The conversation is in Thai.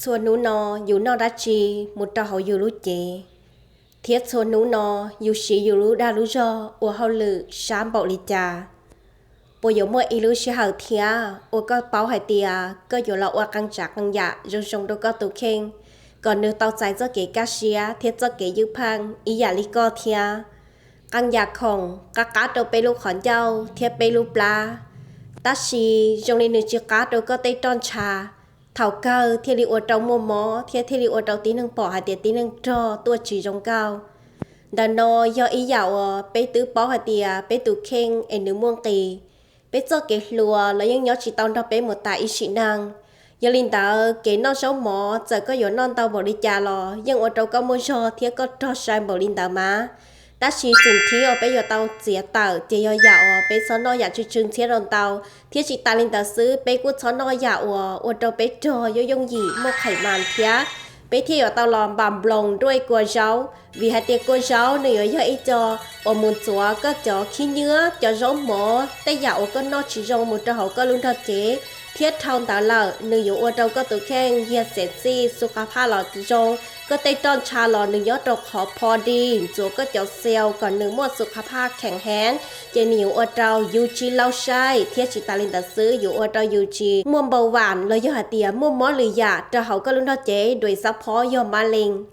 ส่วนหนูนออยู่นอรัจีมุดตาเขาอยู่รู้เจเทียส่วนหนูนออยู่สีอยู่รู้ดารู้จออัวเขาลือสามบอกลิจาปวยมื่ออีรู้เสียหาเทียอัวก็เป้าหายเตียก็อยู่เราอัวกังจากกังยะจงชงดูก็ตุเข่งก่อนเนื้อเตาใจเจ้าเก๋กาเชียเทียเจ้าเก๋ยุพังอีหยาลิก็เทียกังยาของกะกาโตไปลูกขอนเจ้าเทียไปลูกปลาตาชีจงในหนึ่งจิกาโตก็เตต้อนชาเท่าเก้าเทียริอวดเรามัวหมอเทียริอวดเราตีหนึ่งปอหาเตียตีหนึ่งจอตัวจีจงเก้าดานอยออีเหยาไปตื้อปอหาเตียไปตุเข่งเอ็นหนึ่งม่วงตีไปเจอเกลัวแล้วยังย้อนจีตอนเราไปหมดตาอิชินังยาลินตาเก๋นอนเช้าหมอจะก็อยู่นอนเตาบริจาลอยังอดเราก็มัวชอเทียก็ทอดชายบรินตามาตาชีสิ่งที่เอาไปอยู่เตาเสียเต่าเจียอยาไปซ้อนนออยากชึงเทียรอนเตาเทียจิตาลินตาซื้อไปกูซ้อนนออยากอดเราไปจอยยงหยีมกไขมันเทียไปเที่ยวเตาลอมบำบลงด้วยกัวเจ้าvì hai tia cô giáo này ở đây cho ở một số các cháu khi nhớ cho giống mỏ tay dạo có nó chỉ dùng một trò có luôn thật chế thiết thong tạo lợ nữ dụ ở đâu có tự khen hiện sẽ si su khá pha lọ tự dùng có tay tròn trà lọ nữ nhớ trọc họ pò đi dù có cháu xèo còn nữ một su khá pha khẳng hén trên nhiều ở đâu dù chi lâu sai thiết chỉ ta lên ta xứ dù ở đâu dù chi mua bầu vàng lời do hai tia mua mỏ lười giả trò hậu có luôn thật chế đuổi sắp phó do ma linh